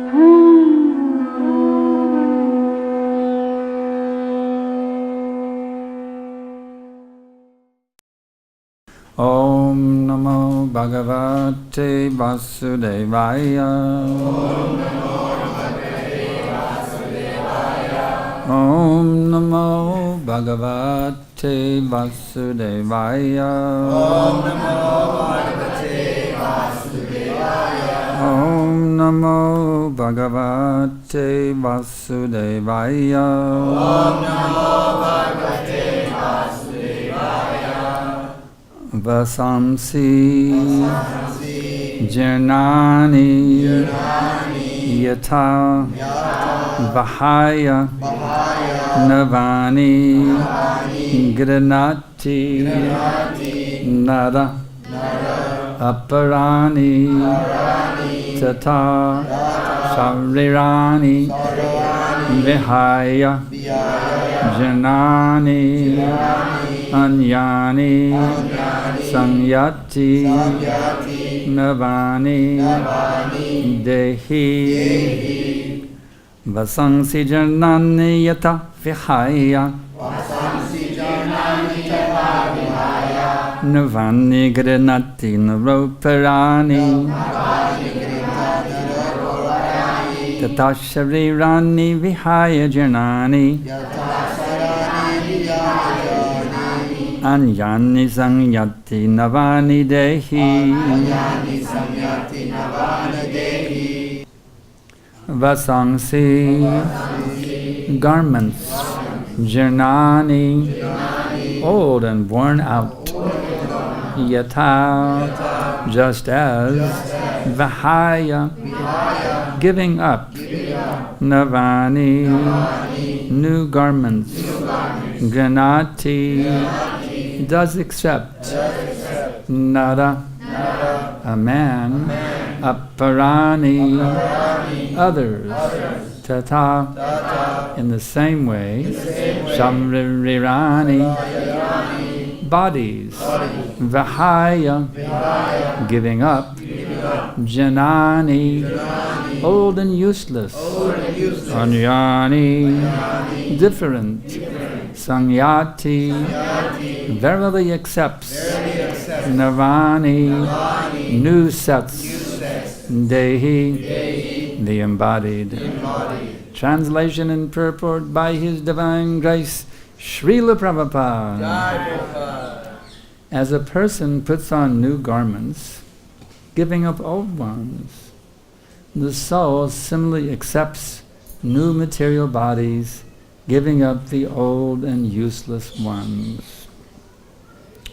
Om Namo Bhagavate Vasudevaya. Om Namo Bhagavate Vasudevaya. Om Namo Bhagavate Vasudevaya. Vasamsi Jirnani Yata Vahaya Navani Granati Nara Aparani Tata Sharirani Vihaya Janani Anyani Samyati Navani Dehi Vasansi Janani Yata Vihaya Navani Granati Naroparani Tata Sharirani Vihaya Janani Anyani Sangyati Navani Dehi Vasansi Garments Jirnani Old and worn out Yata Just as Vahaya Giving up Navani New garments Granati does accept Nara a man Aparani others Tata in the same way Samrirani bodies Vahaya giving up Janani old and useless Anyani different Sangyati verily accepts Navani new sets Dehi the embodied. Translation and purport by His Divine Grace Srila Prabhupada. As a person puts on new garments, giving up old ones, the soul similarly accepts new material bodies, giving up the old and useless ones.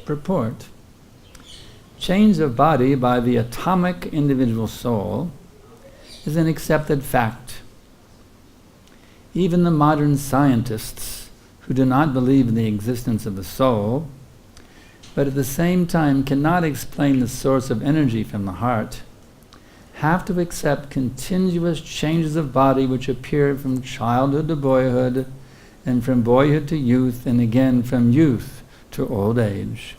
Purport. Change of body by the atomic individual soul is an accepted fact. Even the modern scientists, who do not believe in the existence of the soul, but at the same time cannot explain the source of energy from the heart, have to accept continuous changes of body which appear from childhood to boyhood, and from boyhood to youth, and again from youth to old age.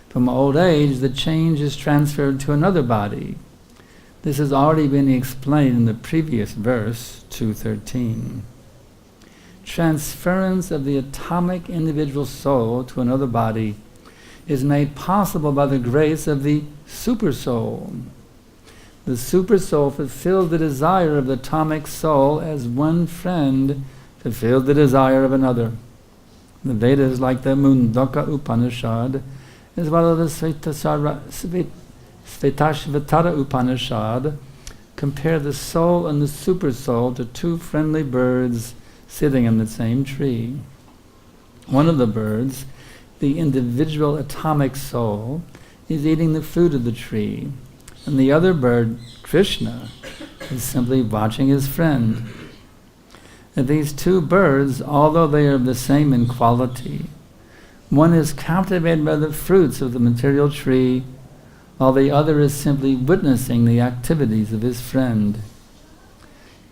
From old age, the change is transferred to another body. This has already been explained in the previous verse, 213. Transference of the atomic individual soul to another body is made possible by the grace of the Super-Soul. The Super-Soul fulfills the desire of the atomic soul as one friend fulfills the desire of another. The Vedas, like the Mundaka Upanishad, as well as the Svetashvatara Upanishad, compare the soul and the super-soul to two friendly birds sitting in the same tree. One of the birds, the individual atomic soul, is eating the fruit of the tree, and the other bird, Krishna, is simply watching his friend. And these two birds, although they are the same in quality, one is captivated by the fruits of the material tree, while the other is simply witnessing the activities of his friend.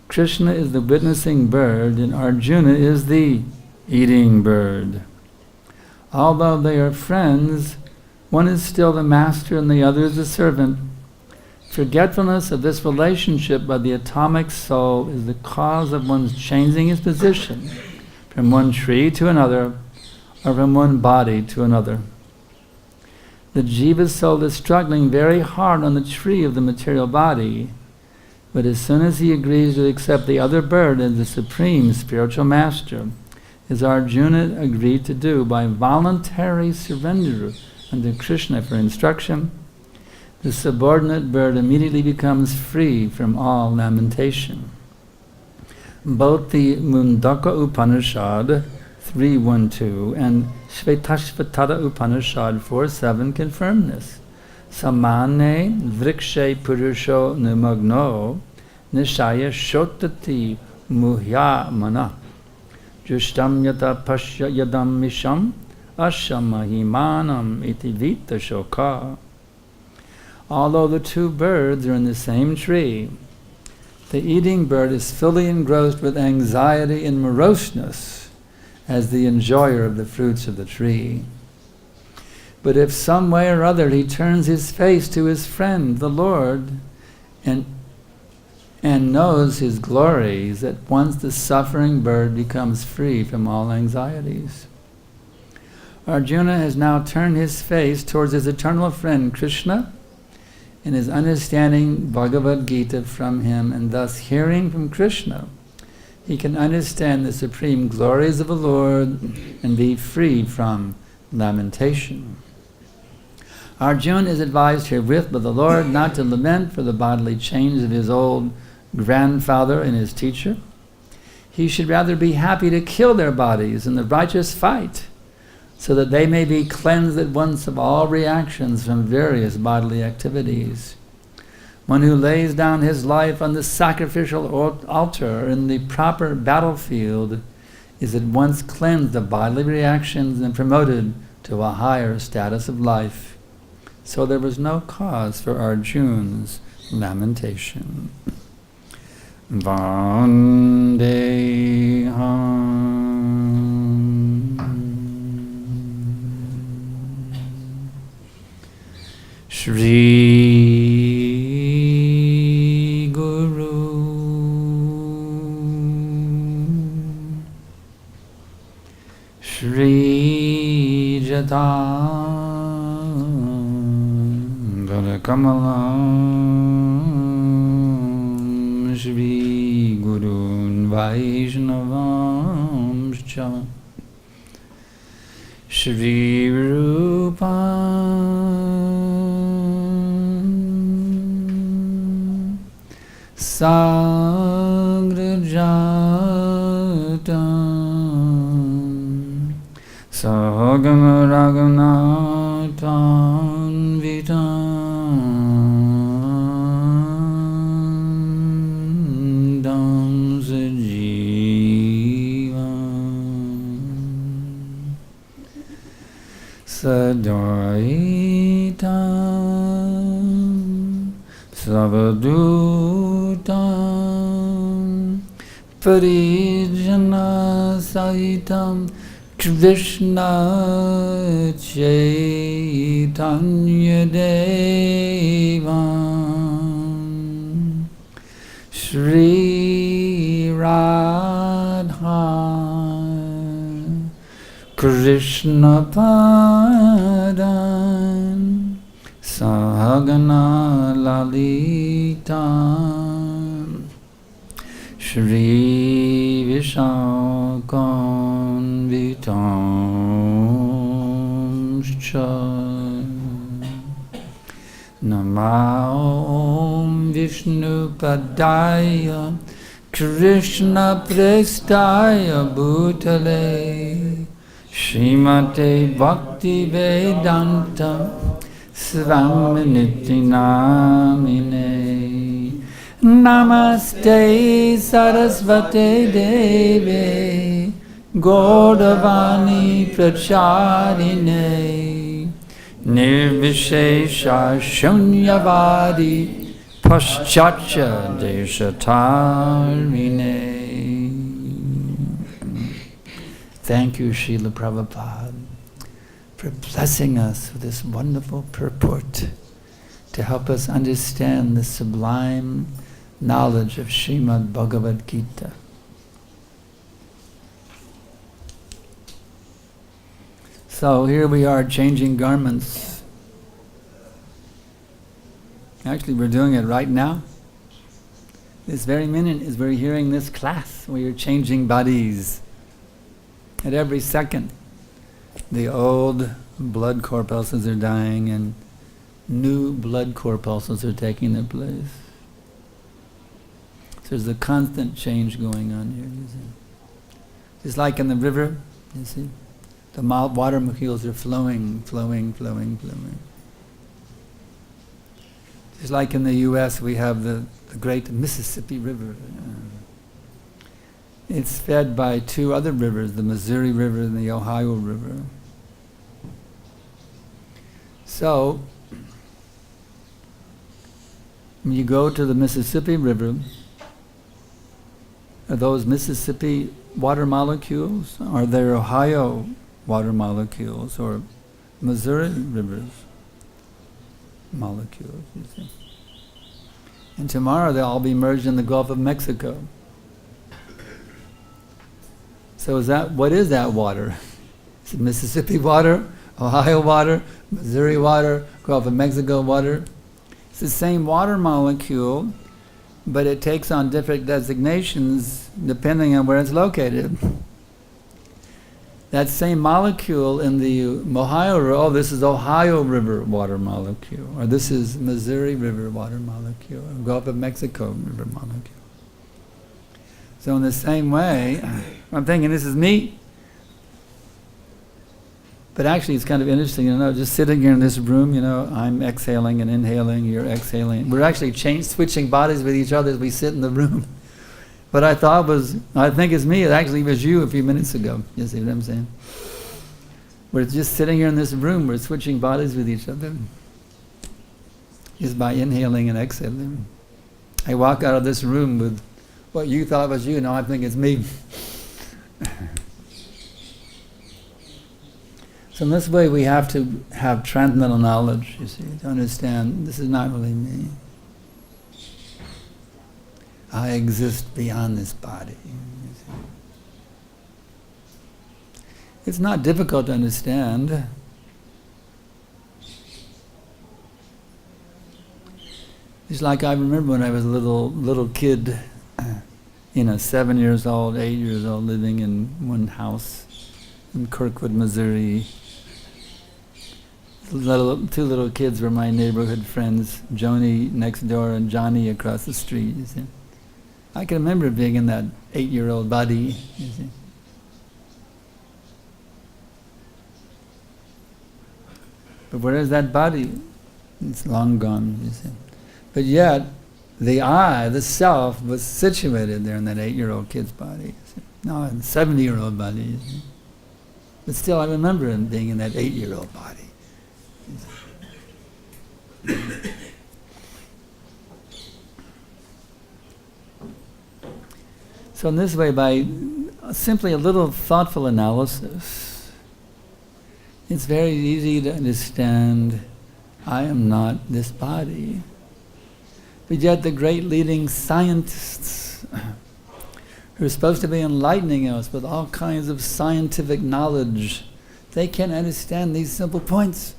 Krishna is the witnessing bird, and Arjuna is the eating bird. Although they are friends, one is still the master and the other is the servant. Forgetfulness of this relationship by the atomic soul is the cause of one's changing his position from one tree to another, or from one body to another. The jiva soul is struggling very hard on the tree of the material body, but as soon as he agrees to accept the other bird as the supreme spiritual master, as Arjuna agreed to do by voluntary surrender under Krishna for instruction, the subordinate bird immediately becomes free from all lamentation. Both the Mundaka Upanishad 3.1.2 and Shvetashvatara Upanishad 4.7 confirm this. Samane vrikshe purusho nimagno nishaya shotati muhya mana jushtam yata pasya yadam misham ashamahimanam iti vita shoka. Although the two birds are in the same tree, the eating bird is fully engrossed with anxiety and moroseness as the enjoyer of the fruits of the tree. But if some way or other he turns his face to his friend, the Lord, and knows his glories, at once the suffering bird becomes free from all anxieties. Arjuna has now turned his face towards his eternal friend Krishna, and is understanding Bhagavad-Gita from him, and thus hearing from Krishna, he can understand the supreme glories of the Lord and be free from lamentation. Arjuna is advised herewith by the Lord not to lament for the bodily change of his old grandfather and his teacher. He should rather be happy to kill their bodies in the righteous fight, so that they may be cleansed at once of all reactions from various bodily activities. One who lays down his life on the sacrificial altar in the proper battlefield is at once cleansed of bodily reactions and promoted to a higher status of life. So there was no cause for Arjuna's lamentation. Vandeham Shri Guru Shri Jatandhara Kamalam Shri Gurun Vaishnavam Cha Shri Rupam Sagrajatam Sahagama Raghunathan Vitam Dam Sajivam Sadaitam Savadutam Parijana Sahitam Krishna Chaitanya Devam Shri Radha Krishna Padan Sahagana Lalita Shri Vishakam Vitam Cha Namah Vishnu Padaya Krishna Prestaya Bhutale Srimate Bhakti Vedanta Svaminiti Namine Namaste Sarasvate Deve Gaudavani Pracharine Nirvishesha Shunyavadi Paschatya Deshatarine. Thank you, Srila Prabhupada, for blessing us with this wonderful purport to help us understand the sublime knowledge of Srimad Bhagavad-Gita. So here we are changing garments. Actually, we're doing it right now. This very minute as we're hearing this class, we are changing bodies. At every second, the old blood corpuscles are dying and new blood corpuscles are taking their place. So there's a constant change going on here, you see. Just like in the river, you see, the water molecules are flowing. Just like in the U.S., we have the great Mississippi River. It's fed by two other rivers, the Missouri River and the Ohio River. So, when you go to the Mississippi River, are those Mississippi water molecules? Are there Ohio water molecules or Missouri River's molecules, you see? And tomorrow they'll all be merged in the Gulf of Mexico. So what is that water? Is it Mississippi water, Ohio water, Missouri water, Gulf of Mexico water? It's the same water molecule, but it takes on different designations depending on where it's located. That same molecule in the Ohio River, this is Ohio River water molecule, or this is Missouri River water molecule, or Gulf of Mexico river molecule. So in the same way, I'm thinking this is me. But actually it's kind of interesting, just sitting here in this room, I'm exhaling and inhaling, you're exhaling. We're actually switching bodies with each other as we sit in the room. But I think it's me, it actually was you a few minutes ago. You see what I'm saying? We're just sitting here in this room, we're switching bodies with each other. Just by inhaling and exhaling. I walk out of this room with what you thought was you, now I think it's me. So in this way we have to have transcendental knowledge, you see, to understand this is not really me. I exist beyond this body. You see. It's not difficult to understand. It's like I remember when I was a little kid, 7 years old, 8 years old, living in one house in Kirkwood, Missouri. Two little kids were my neighborhood friends, Joni next door and Johnny across the street, you see. I can remember being in that 8-year-old body, you see. But where is that body? It's long gone, you see. But yet, the I, the self, was situated there in that 8-year-old kid's body. You see. No, in the 70-year-old body, you see. But still, I remember him being in that 8-year-old body. So in this way, by simply a little thoughtful analysis, it's very easy to understand I am not this body. But yet the great leading scientists who are supposed to be enlightening us with all kinds of scientific knowledge, they can't understand these simple points.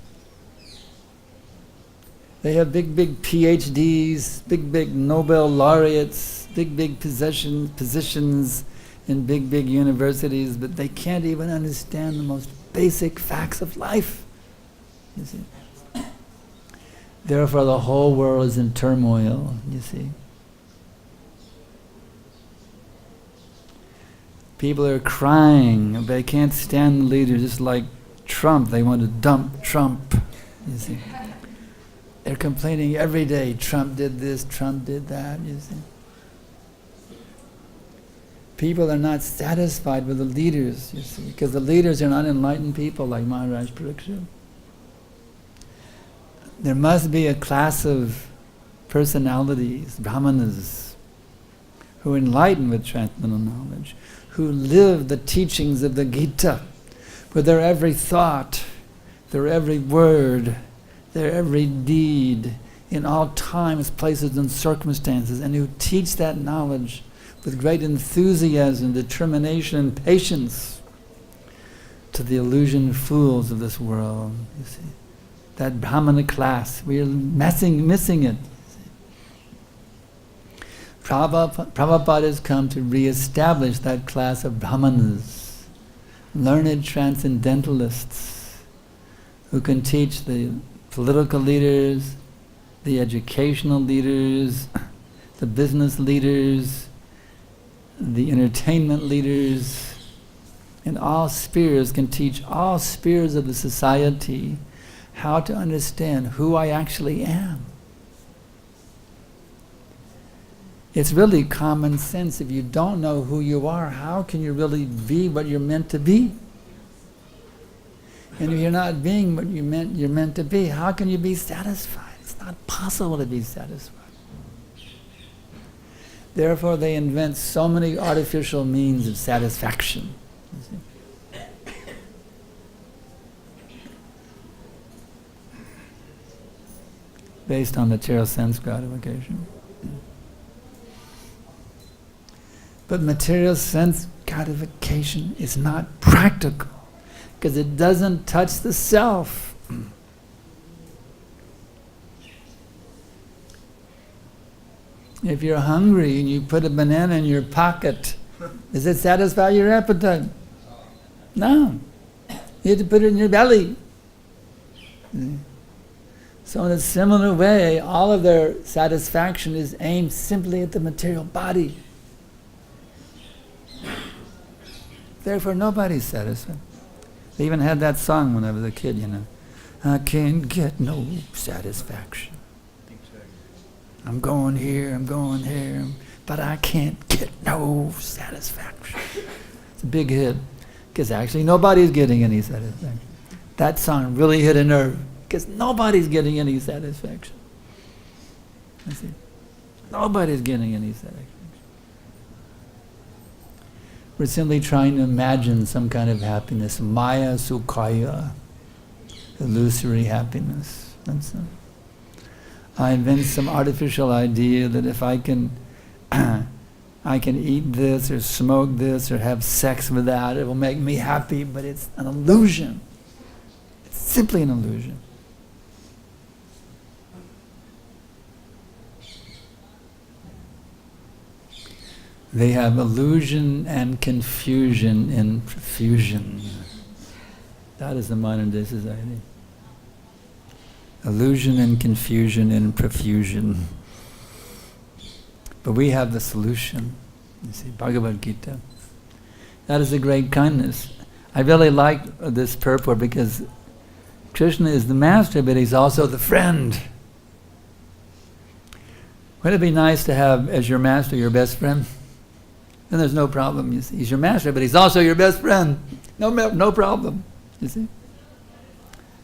They have big PhDs, big Nobel laureates, big positions in big universities, but they can't even understand the most basic facts of life. You see. Therefore the whole world is in turmoil, you see. People are crying, they can't stand the leader, just like Trump, they want to dump Trump, you see. They're complaining every day, Trump did this, Trump did that, you see. People are not satisfied with the leaders, you see, because the leaders are not enlightened people like Maharaj Pariksha. There must be a class of personalities, brahmanas, who are enlightened with transcendental knowledge, who live the teachings of the Gita, with their every thought, their every word, their every deed in all times, places, and circumstances, and who teach that knowledge with great enthusiasm, determination, and patience to the illusion fools of this world. You see, that Brahmana class, we are missing it. Prabhupada has come to re-establish that class of Brahmanas, learned transcendentalists, who can teach the political leaders, the educational leaders, the business leaders, the entertainment leaders, in all spheres, can teach all spheres of the society how to understand who I actually am. It's really common sense. If you don't know who you are, how can you really be what you're meant to be? And if you're not being what you're meant to be, how can you be satisfied? It's not possible to be satisfied. Therefore, they invent so many artificial means of satisfaction. You see? Based on material sense gratification. But material sense gratification is not practical because it doesn't touch the self. If you're hungry and you put a banana in your pocket, does it satisfy your appetite? No. You have to put it in your belly. So in a similar way, all of their satisfaction is aimed simply at the material body. Therefore, nobody's satisfied. They even had that song when I was a kid, you know. I can't get no satisfaction. I'm going here, but I can't get no satisfaction. It's a big hit, because actually nobody's getting any satisfaction. That song really hit a nerve, because nobody's getting any satisfaction. I see. Nobody's getting any satisfaction. We're simply trying to imagine some kind of happiness, maya sukhaya, illusory happiness. That's it. I invent some artificial idea that if I can eat this or smoke this or have sex with that, it will make me happy, but it's an illusion. It's simply an illusion. They have illusion and confusion in profusion. That is the modern day society. Illusion and confusion in profusion. But we have the solution. You see, Bhagavad-Gita. That is a great kindness. I really like this purport because Krishna is the master, but he's also the friend. Wouldn't it be nice to have as your master your best friend? Then there's no problem. You see, he's your master, but he's also your best friend. No problem. You see.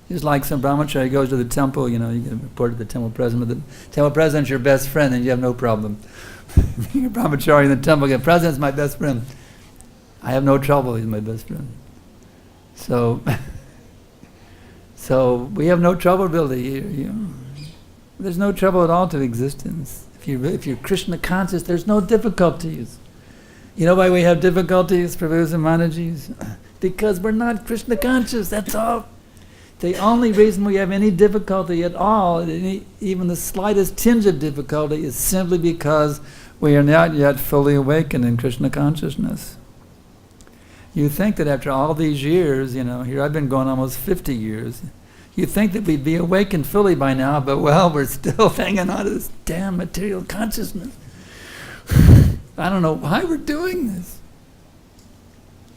Just like some brahmachari goes to the temple, you know, you can report to the temple president, but the temple president's your best friend, and you have no problem. Being a brahmachari in the temple, the president's my best friend. I have no trouble. He's my best friend. So we have no trouble really. You know. There's no trouble at all to existence. If you're Krishna conscious, there's no difficulties. You know why we have difficulties, Prabhus and Manajis? Because we're not Krishna conscious, that's all. The only reason we have any difficulty at all, even the slightest tinge of difficulty, is simply because we are not yet fully awakened in Krishna consciousness. You think that after all these years, you know, here I've been going almost 50 years, you think that we'd be awakened fully by now, but well, we're still hanging on to this damn material consciousness. I don't know why we're doing this.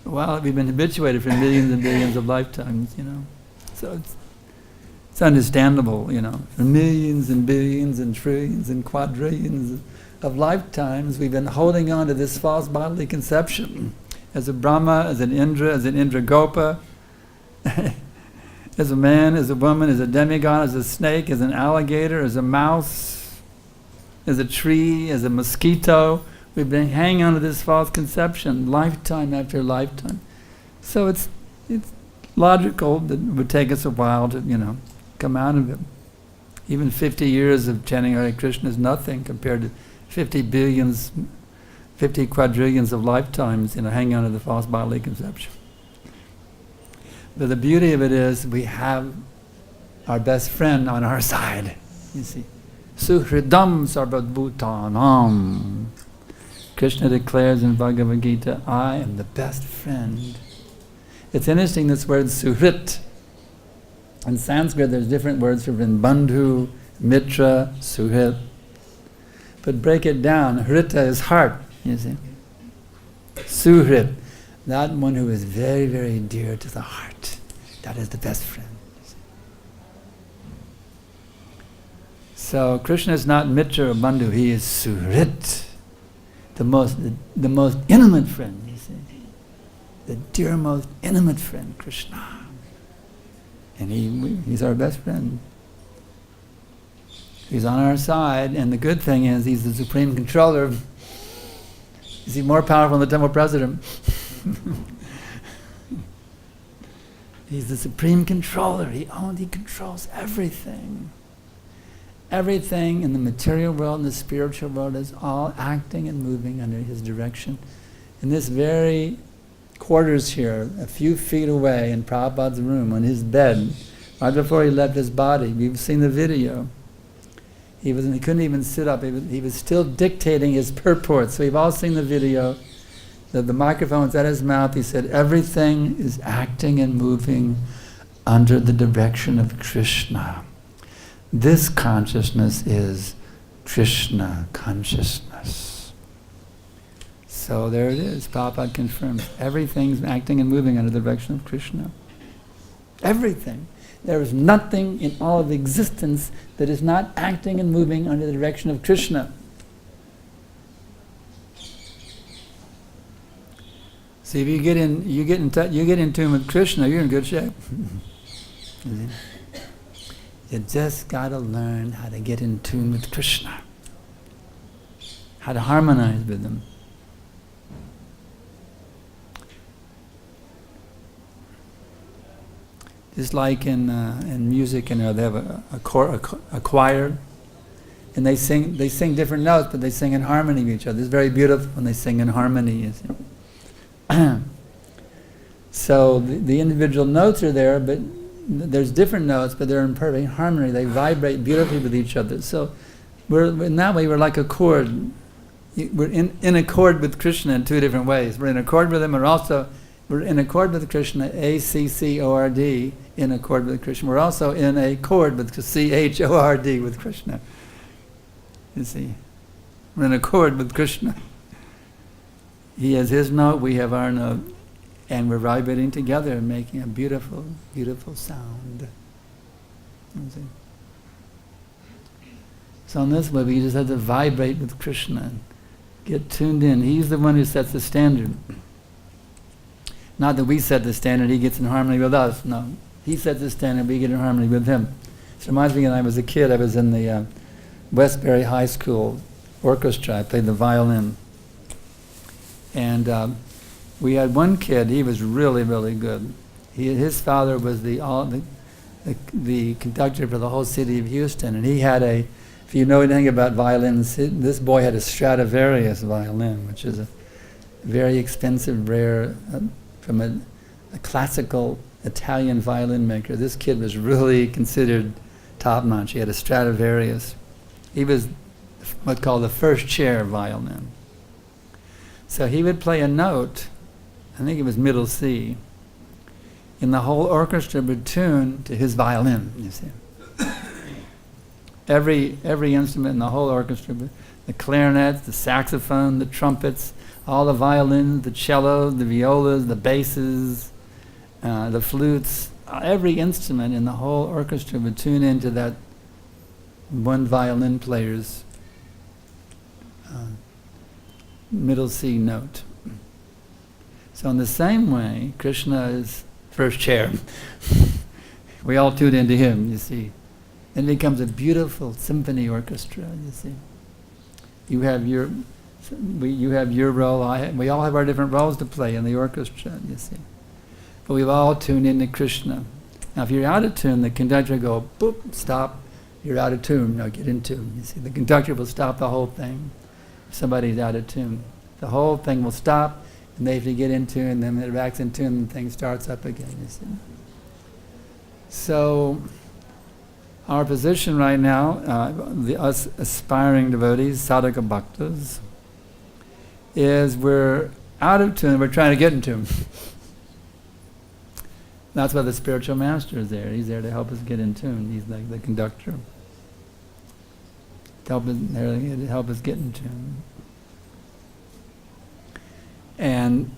Well, we've been habituated for millions and billions of lifetimes, you know. So it's understandable, you know. For millions and billions and trillions and quadrillions of lifetimes, we've been holding on to this false bodily conception. As a Brahma, as an Indra Gopa, as a man, as a woman, as a demigod, as a snake, as an alligator, as a mouse, as a tree, as a mosquito. We've been hanging on to this false conception lifetime after lifetime. So it's logical that it would take us a while to, you know, come out of it. Even 50 years of chanting Hare Krishna is nothing compared to 50 quadrillions of lifetimes, hanging on to the false bodily conception. But the beauty of it is we have our best friend on our side, you see. Suhridam sarvabhutanam. Krishna declares in Bhagavad-Gita, I am the best friend. It's interesting, this word suhrit. In Sanskrit there's different words for bandhu, mitra, suhrit. But break it down, hrita is heart, you see. Suhrit, that one who is very, very dear to the heart. That is the best friend. So Krishna is not mitra or bandhu, he is suhrit, the most intimate friend, you see. The dear, most intimate friend, Krishna. And he's our best friend. He's on our side, and the good thing is he's the supreme controller. Is he more powerful than the temple president? He's the supreme controller. He controls everything. Everything in the material world and the spiritual world is all acting and moving under his direction. In this very quarters here, a few feet away in Prabhupada's room, on his bed, right before he left his body, we've seen the video. He couldn't even sit up. He was still dictating his purport. So we've all seen the video. The microphone was at his mouth. He said, everything is acting and moving under the direction of Krishna. This consciousness is Krishna consciousness. So there it is. Prabhupada confirms. Everything's acting and moving under the direction of Krishna. Everything. There is nothing in all of existence that is not acting and moving under the direction of Krishna. See, if you get in tune with Krishna, you're in good shape. You just got to learn how to get in tune with Krishna, how to harmonize with him. Just like in music, they have a choir, and they sing different notes, but they sing in harmony with each other. It's very beautiful when they sing in harmony. So the individual notes are there, but there's different notes, but they're in perfect harmony. They vibrate beautifully with each other. So in that way, we're like a chord. We're in accord with Krishna in two different ways. We're in accord with him, and also we're in accord with Krishna, A-C-C-O-R-D, in accord with Krishna. We're also in a chord with C-H-O-R-D with Krishna. You see, we're in accord with Krishna. He has his note, we have our note, and we're vibrating together and making a beautiful, beautiful sound. You see? So in this way, we just have to vibrate with Krishna and get tuned in. He's the one who sets the standard. Not that we set the standard, he gets in harmony with us. No, he sets the standard, we get in harmony with him. It reminds me when I was a kid, I was in the Westbury High School orchestra. I played the violin. And we had one kid, he was really, really good. His father was the conductor for the whole city of Houston, and he had if you know anything about violins, this boy had a Stradivarius violin, which is a very expensive, rare, from a classical Italian violin maker. This kid was really considered top-notch. He had a Stradivarius. He was what's called the first chair violin. So he would play a note, I think it was middle C, and the whole orchestra would tune to his violin, you see. Every instrument in the whole orchestra, the clarinets, the saxophone, the trumpets, all the violins, the cellos, the violas, the basses, the flutes, every instrument in the whole orchestra would tune into that one violin player's middle C note. So in the same way, Krishna is first chair. We all tune into him, you see. And it becomes a beautiful symphony orchestra, you see. You have your role, we all have our different roles to play in the orchestra, you see. But we've all tuned into Krishna. Now if you're out of tune, the conductor will go, boop, stop, You're out of tune. No, get in tune. You see, the conductor will stop the whole thing. If somebody's out of tune, the whole thing will stop, and they have to get in tune. And then it backs in tune, and the thing starts up again. You see. So, our position right now, us aspiring devotees, sadhaka bhaktas, is we're out of tune. We're trying to get in tune. That's why the spiritual master is there. He's there to help us get in tune. He's like the conductor. To help us get in tune. And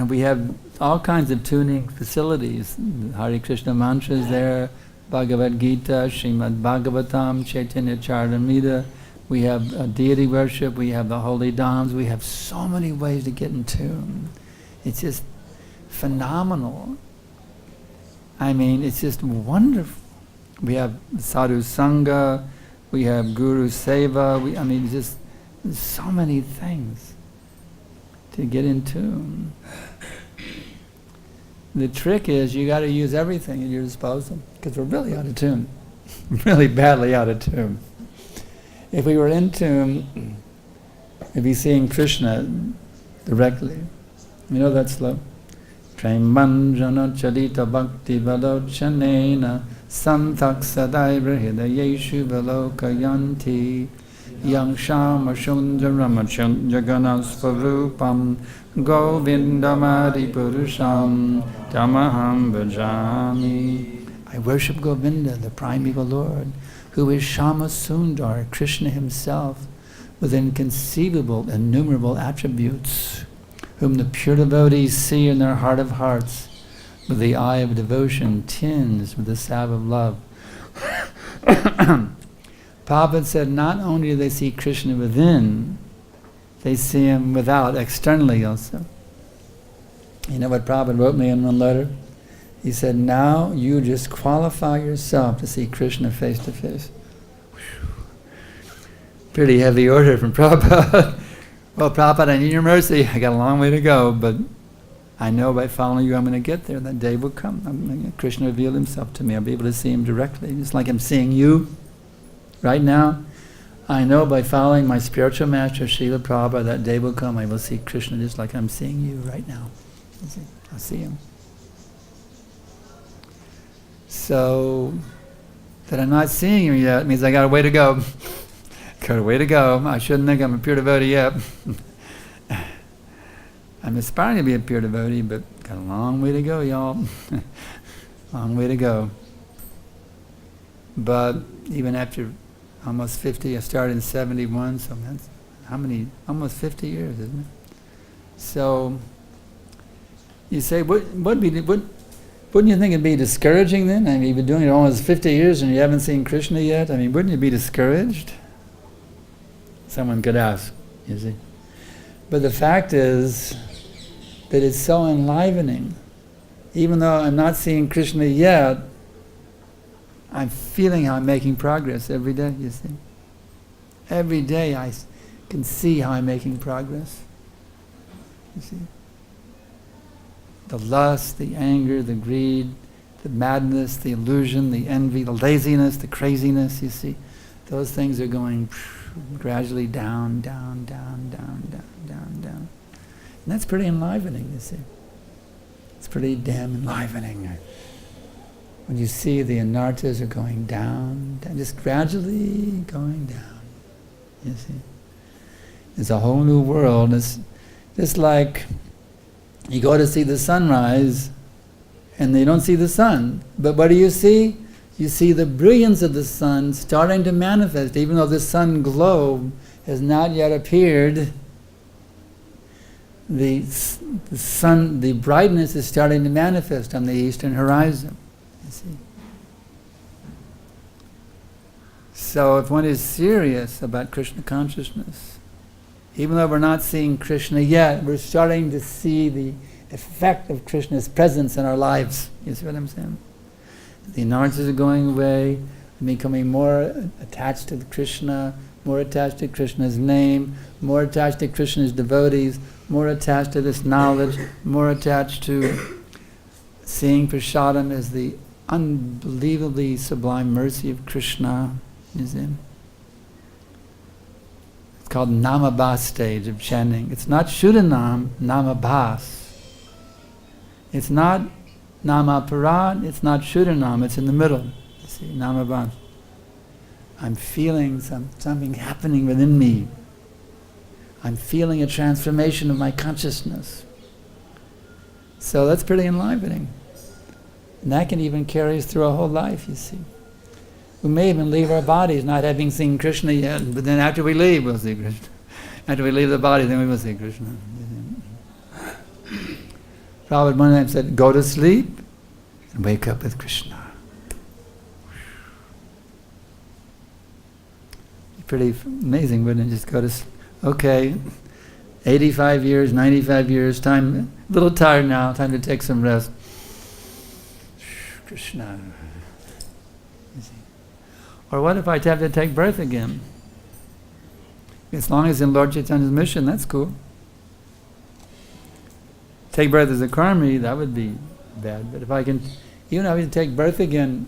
we have all kinds of tuning facilities. Hare Krishna mantra is there, Bhagavad-Gita, Srimad Bhagavatam, Chaitanya Charitamrita. We have deity worship, we have the holy dhams, we have so many ways to get in tune. It's just phenomenal. I mean, it's just wonderful. We have sadhu sangha, we have guru seva, just so many things to get in tune. The trick is you got to use everything at your disposal, because we're really out of tune, really badly out of tune. If we were in tune, we'd be seeing Krishna directly. You know that slow? Premanjana chalita bhakti valochanena santak sadaiva hidayeshu valokayanti yang shama shundaram jaganas govindamadi purusham tamaham bhajami. I worship Govinda, the primeval Lord, who is Shama Sundar, Krishna himself, with inconceivable, innumerable attributes, whom the pure devotees see in their heart of hearts, with the eye of devotion tinged with the salve of love. Prabhupada said not only do they see Krishna within, they see him without, externally also. You know what Prabhupada wrote me in one letter? He said, now you just qualify yourself to see Krishna face to face. Pretty heavy order from Prabhupada. Well, Prabhupada, I need your mercy. I got a long way to go, but I know by following you I'm going to get there. That day will come. Krishna revealed himself to me. I'll be able to see him directly, just like I'm seeing you right now. I know by following my spiritual master, Srila Prabhupada, that day will come. I will see Krishna just like I'm seeing you right now. I'll see him. So, that I'm not seeing him yet means I got a way to go. Got a way to go. I shouldn't think I'm a pure devotee yet. I'm aspiring to be a pure devotee, but got a long way to go, y'all. Long way to go. But even after almost 50, I started in 71, so that's how many? Almost 50 years, isn't it? So, you say, wouldn't you think it'd be discouraging then? I mean, you've been doing it almost 50 years and you haven't seen Krishna yet? I mean, wouldn't you be discouraged? Someone could ask, you see. But the fact is that it's so enlivening. Even though I'm not seeing Krishna yet, I'm feeling how I'm making progress every day, you see. Every day I can see how I'm making progress. You see. The lust, the anger, the greed, the madness, the illusion, the envy, the laziness, the craziness, you see. Those things are going gradually down, down, down, down, down, down, down. And that's pretty enlivening, you see. It's pretty damn enlivening. When you see the anarthas are going down, just gradually going down, you see. It's a whole new world. It's just like you go to see the sunrise and you don't see the sun. But what do you see? You see the brilliance of the sun starting to manifest. Even though the sun globe has not yet appeared, the sun, the brightness is starting to manifest on the eastern horizon. You see. So if one is serious about Krishna consciousness, even though we're not seeing Krishna yet, we're starting to see the effect of Krishna's presence in our lives. You see what I'm saying? The anarthas are going away, becoming more attached to Krishna, more attached to Krishna's name, more attached to Krishna's devotees, more attached to this knowledge, more attached to seeing prasadam as the unbelievably sublime mercy of Krishna. You see? It's called Namabhas stage of chanting. It's not Shuddhanam, Namabhas. It's not Namaparat, it's not Shuddhanam, it's in the middle. You see, Namabhas. I'm feeling something happening within me. I'm feeling a transformation of my consciousness. So that's pretty enlivening. And that can even carry us through a whole life, you see. We may even leave our bodies not having seen Krishna yet, but then after we leave, we'll see Krishna. After we leave the body, then we will see Krishna. Prabhupada one time said, go to sleep and wake up with Krishna. Pretty amazing, wouldn't it? Just go to sleep. Okay, 85 years, 95 years, time, a little tired now, time to take some rest. Krishna. Or what if I have to take birth again? As long as in Lord Chaitanya's mission, that's cool. Take birth as a karmi, that would be bad. But if I can, even if I can take birth again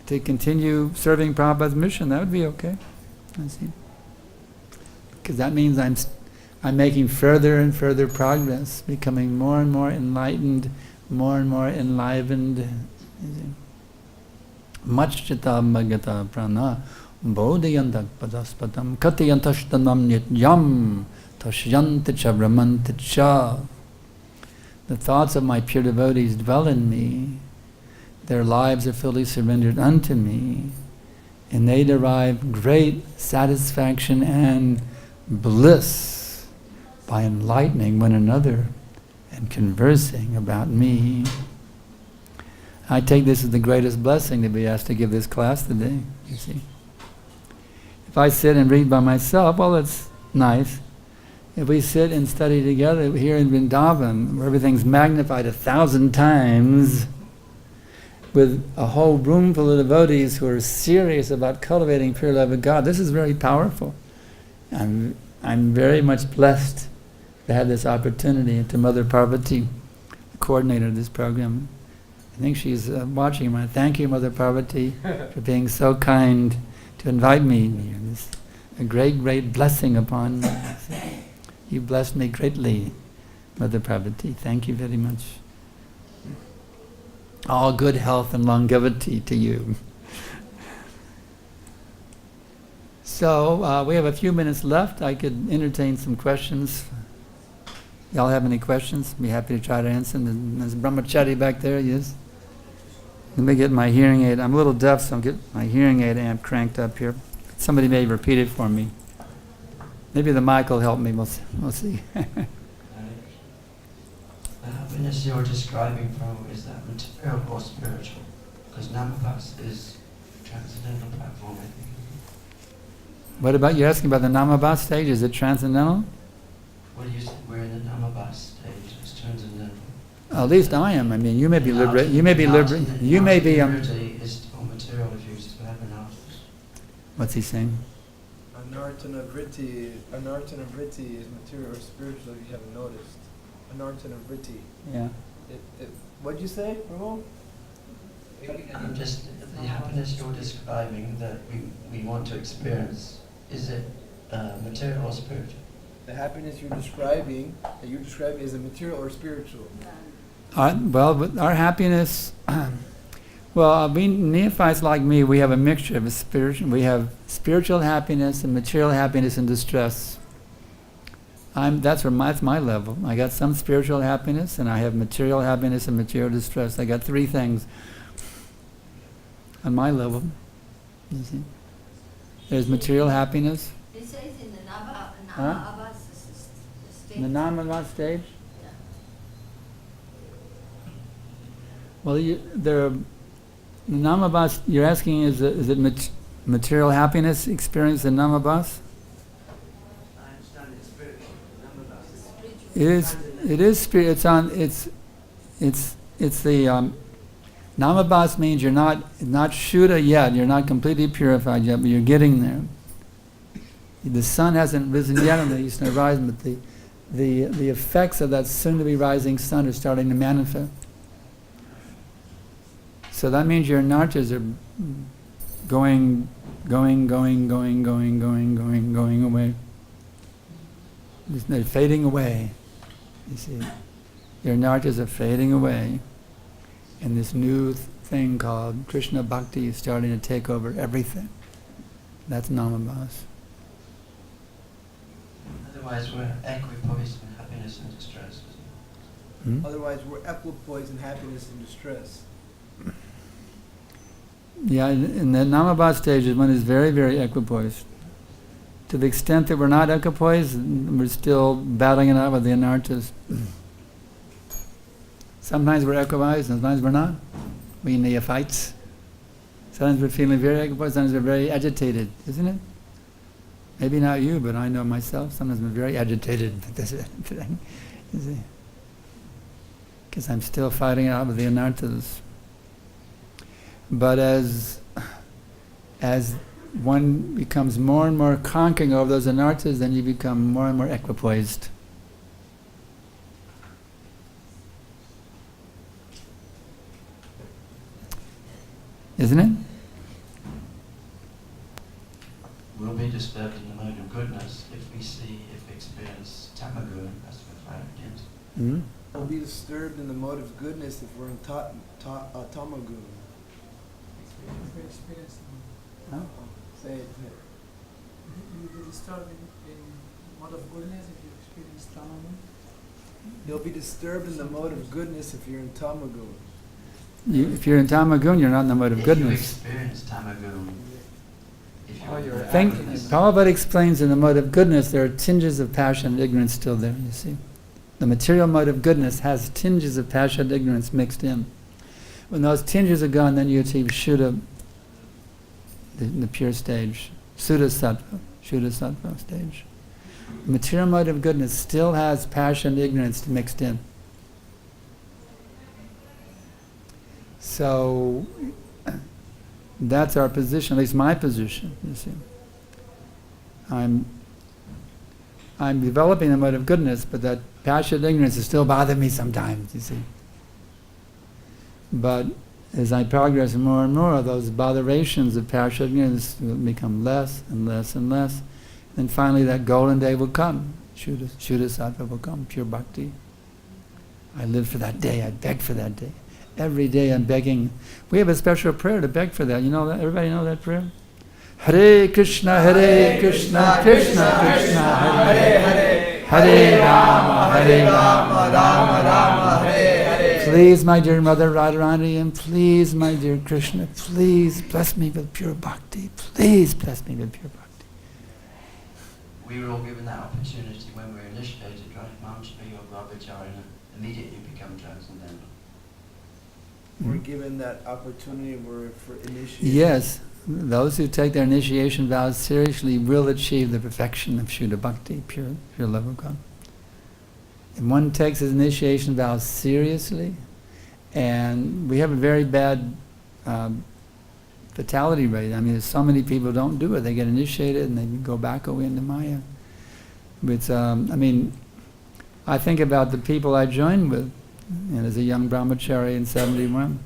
to continue serving Prabhupada's mission, that would be okay. I see. Because that means I'm making further and further progress, becoming more and more enlightened, more and more enlivened. Machchita bhagata prana bodhiyantak padaspatam katayantashtanam nityam tashyanti cha brahmanti cha. The thoughts of my pure devotees dwell in me. Their lives are fully surrendered unto me. And they derive great satisfaction and bliss by enlightening one another and conversing about me. I take this as the greatest blessing to be asked to give this class today, you see. If I sit and read by myself, well, it's nice. If we sit and study together here in Vrindavan, where everything's magnified 1,000 times, with a whole room full of devotees who are serious about cultivating pure love of God, this is very powerful. I'm very much blessed to have this opportunity, and to Mother Parvati, the coordinator of this program. I think she's watching. I thank you, Mother Parvati, for being so kind to invite me here. It's a great, great blessing upon me. You blessed me greatly, Mother Parvati. Thank you very much. All good health and longevity to you. So, we have a few minutes left. I could entertain some questions. Y'all have any questions? Be happy to try to answer them. There's Brahmachari back there, yes? Let me get my hearing aid. I'm a little deaf, so I'll get my hearing aid amp cranked up here. Somebody may repeat it for me. Maybe the mic will help me. We'll see. The happiness you're describing, Prabhu, is that material or spiritual? Because Namabhas is transcendental platform, I think. What about, you're asking about the Namabhas stage? Is it transcendental? Well, you said we're in the Namabhas stage, it's transcendental. At least I am. I mean, you may be liberated. You may be liberated. You may be. Liberty is all material if you have an art. What's he saying? Anartana vritti is material or spiritual if you haven't noticed. Anartana vritti. Yeah. What'd you say, Prabhu? I'm just, the happiness you're describing that we want to experience, is it material or spiritual? The happiness you're describing, is it material or spiritual? Our happiness, we neophytes like me, we have a mixture of spiritual. We have spiritual happiness and material happiness and distress. That's my level. I got some spiritual happiness, and I have material happiness and material distress. I got three things on my level. You see? There's material happiness. It says in the Namabhas stage. In the Namabhas stage? Yeah. Well, the Namabhas, you're asking, is it material happiness experienced in Namabhas? I understand it's spiritual. Namabhas It is spirit. It's the Namabhas means you're not Shuddha yet. You're not completely purified yet, but you're getting there. The sun hasn't risen yet on the eastern horizon, but the effects of that soon-to-be rising sun are starting to manifest. So that means your nartas are going going away. They're fading away. You see, your anarthas are fading away, and this new thing called Krishna Bhakti is starting to take over everything. That's namabhas. Otherwise, we're equipoised in happiness and distress. Otherwise, we're equipoised in happiness and distress. Yeah, in the namabhas stages, one is very, very equipoised. To the extent that we're not equipoised, we're still battling it out with the anarthas. Sometimes we're equipoised, sometimes we're not. We neophytes. Sometimes we're feeling very equipoised, sometimes we're very agitated, isn't it? Maybe not you, but I know myself. Sometimes I'm very agitated with this thing, you see. Because I'm still fighting it out with the anarthas. But as one becomes more and more conquering over those anarthas, then you become more and more equipoised. Isn't it? We'll be disturbed in the mode of goodness if we experience tamagun as we're fighting against. Mm-hmm. We'll be disturbed in the mode of goodness if we're in tamagun. If we experience No? Say it. you will be disturbed in mode of goodness if you experience tamagun. You'll be disturbed in the mode of goodness if you're in tamagun. If you're in tamagun, you're not in the mode of If you goodness. experience tamagun, Prabhupada explains in the mode of goodness there are tinges of passion and ignorance still there, you see. The material mode of goodness has tinges of passion and ignorance mixed in. When those tinges are gone, then you achieve Shuddha, the pure stage, Shuddha Sattva stage. The material mode of goodness still has passion and ignorance mixed in. So that's our position, at least my position, you see. I'm developing the mode of goodness, but that passion and ignorance is still bothering me sometimes, you see. But as I progress more and more, those botherations of passion and ignorance will become less and less and less. And finally that golden day will come. Shuddha Sattva will come, pure bhakti. I live for that day, I beg for that day. Every day I'm begging. We have a special prayer to beg for that. You know that? Everybody know that prayer? Hare Krishna, Krishna Krishna, Hare Hare, Hare Rama, Rama Rama, Hare Hare. Please, my dear Mother Radharani, and please, my dear Krishna, please bless me with pure bhakti. Please bless me with pure bhakti. We were all given that opportunity when we were initiated, right? Mamshpa Yoga Brahmacharya, immediately become transcendental. We're given that opportunity for initiation. Yes, those who take their initiation vows seriously will achieve the perfection of Shuddha Bhakti, pure love of God. If one takes his initiation vows seriously, and we have a very bad fatality rate. I mean, there's so many people don't do it. They get initiated and they go back away into Maya. But I think about the people I joined with, and as a young brahmachari in 71,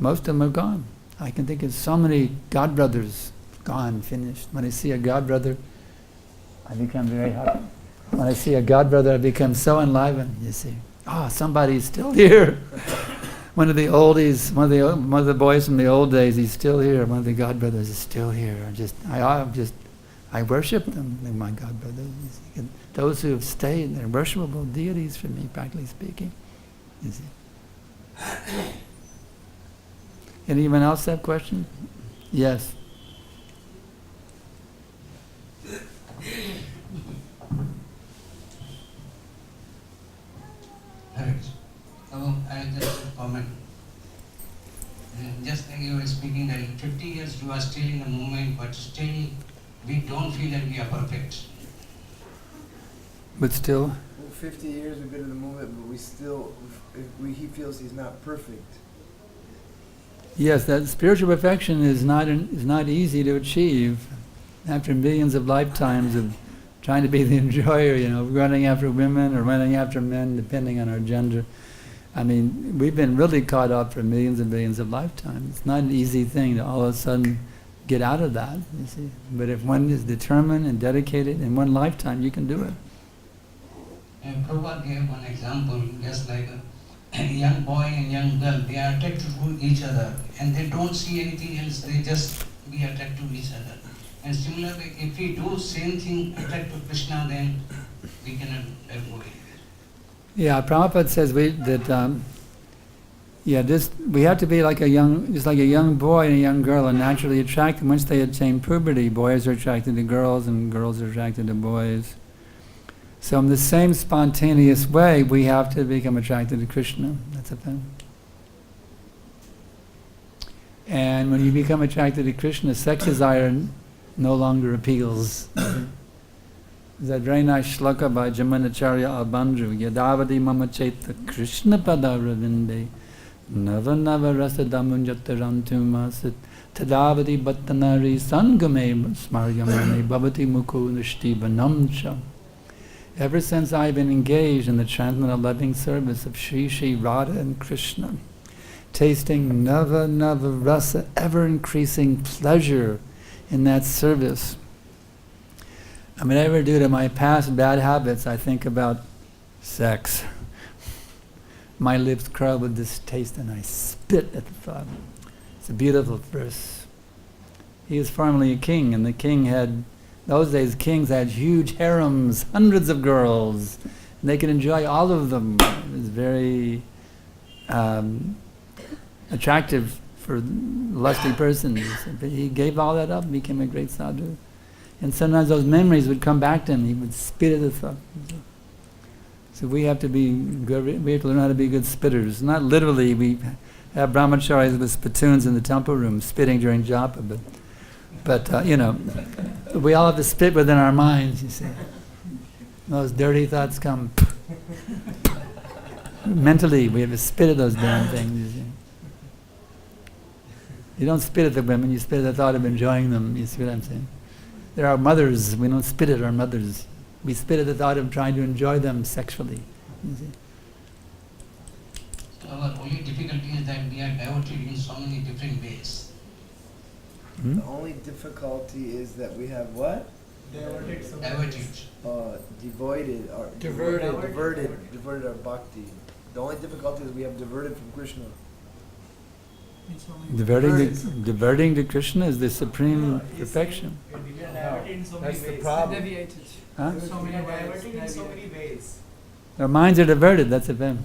most of them are gone. I can think of so many godbrothers gone, finished. When I see a godbrother, I become very happy. When I see a godbrother, I become so enlivened, you see. Oh, somebody's still here. One of the oldies, one of the boys from the old days, he's still here. One of the godbrothers is still here. I worship them, they're my godbrothers. Those who have stayed, they're worshipable deities for me, practically speaking. You see. Anyone else have questions? Yes. I just comment. Just like you were speaking that 50 years you are still in the moment, but still we don't feel that we are perfect. But still? Well, 50 years we've been in the moment, but he feels he's not perfect. Yes, that spiritual perfection is not easy to achieve. After millions of lifetimes of trying to be the enjoyer, running after women or running after men, depending on our gender. I mean, we've been really caught up for millions and millions of lifetimes. It's not an easy thing to all of a sudden get out of that, you see. But if one is determined and dedicated, in one lifetime you can do it. And Prabhupada gave one example, just like a young boy and young girl, they are attracted to each other and they don't see anything else, they just be attracted to each other. And similarly, if we do same thing, attract to Krishna, then we cannot go anywhere. Yeah, Prabhupada says we have to be like a young boy and a young girl are naturally attracted. Once they attain puberty, boys are attracted to girls and girls are attracted to boys. So in the same spontaneous way, we have to become attracted to Krishna. That's a thing. And when you become attracted to Krishna, sex desire no longer appeals. There's a very nice shloka by Jamanacharya Albandru. Yadavadi mama chaita Krishna padaravinde nava nava rasa damunjatarantumasit tadavadi bhattanari sangame smaryamane bhavati mukhu nishti vanamcha. Ever since I've been engaged in the transcendental loving service of Shri Shri Radha and Krishna, tasting nava nava rasa, ever increasing pleasure in that service. I mean, ever due to my past bad habits, I think about sex. My lips curl with distaste and I spit at the thought. It's a beautiful verse. He was formerly a king, and the king had, those days kings had huge harems, hundreds of girls, and they could enjoy all of them. It was very attractive for lusty persons. But he gave all that up and became a great sadhu. And sometimes those memories would come back to him. He would spit at the thought. So we have to be good. We have to learn how to be good spitters. Not literally. We have brahmacharis with spittoons in the temple room, spitting during japa. But we all have to spit within our minds. You see, those dirty thoughts come. Mentally, we have to spit at those damn things. You see. You don't spit at the women. You spit at the thought of enjoying them. You see what I'm saying? They're our mothers. We don't spit at our mothers. We spit at the thought of trying to enjoy them sexually. You see? So our only difficulty is that we are diverted in so many different ways. The only difficulty is that we have what? Diverted. Devoided or diverted our bhakti. The only difficulty is we have diverted from Krishna. Diverting to Krishna is the supreme perfection. That's the problem. Deviated. Huh? So many ways. Our minds are diverted, that's a thing.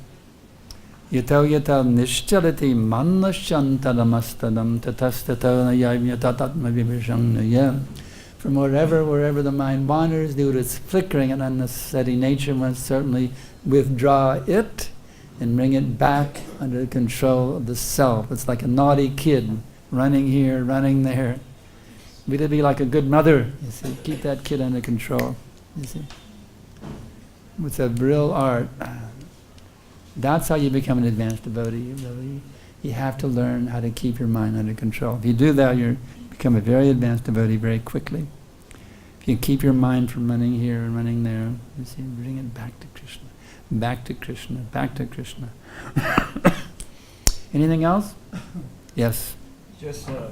Yato yata nishchalati mannashantalamastadam tatastatana yatatatma vibhishamnaya. From wherever the mind wanders, due to its flickering and unnecessary nature, must certainly withdraw it and bring it back under the control of the self. It's like a naughty kid running here, running there. We to be like a good mother, you see, keep that kid under control, you see. It's a real art. That's how you become an advanced devotee. You have to learn how to keep your mind under control. If you do that, you become a very advanced devotee very quickly. If you keep your mind from running here and running there, you see, bring it back to Krishna. Back to Krishna, back to Krishna. Anything else? Yes. Just a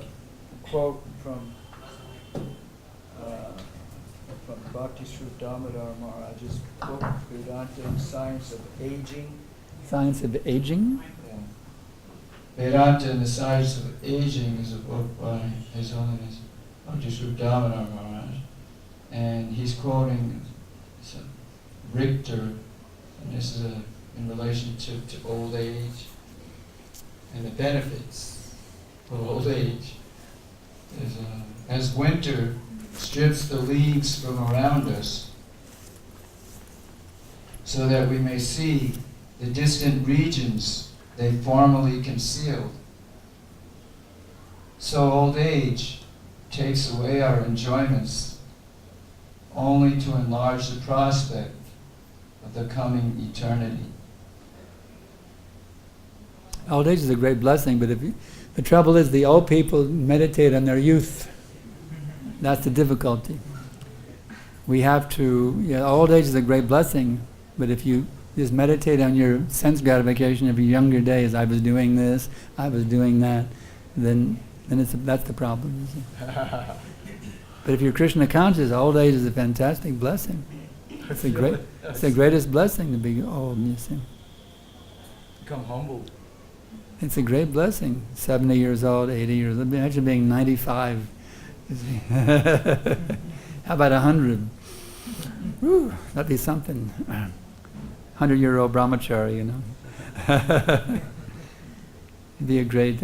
quote from Bhakti Srup Damodar Maharaj's book, Vedanta, Science of Aging. Science of Aging? Yeah. Vedanta and the Science of Aging is a book by His Holiness Bhakti Srup Damodar Maharaj. And he's quoting Richter. And this is in relationship to old age and the benefits of old age. As winter strips the leaves from around us so that we may see the distant regions they formerly concealed, so old age takes away our enjoyments only to enlarge the prospect of the coming eternity. Old age is a great blessing, but the trouble is the old people meditate on their youth. That's the difficulty. We have to, old age is a great blessing, but if you just meditate on your sense gratification of your younger days, I was doing this, I was doing that, then And that's the problem. Isn't it? But if you're Krishna conscious, old age is a fantastic blessing. It's the greatest blessing to be old. You see. Become humble. It's a great blessing. 70 years old, 80 years old. Imagine being 95. You see. How about 100? Woo, that'd be something. 100-year-old brahmachari, you know. It'd be a great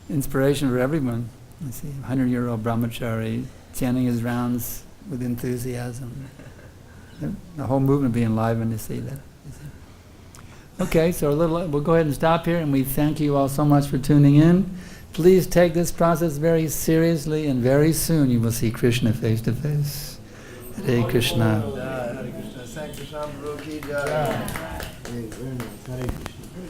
inspiration for everyone. You see, 100-year-old brahmachari chanting his rounds with enthusiasm. The whole movement would be enlivened to see that. You see. Okay, so we'll go ahead and stop here, and we thank you all so much for tuning in. Please take this process very seriously, and very soon you will see Krishna face to face. Hare Krishna. Hare Krishna. Sanakarshan Prabhu ki jai. Very nice. Hare Krishna.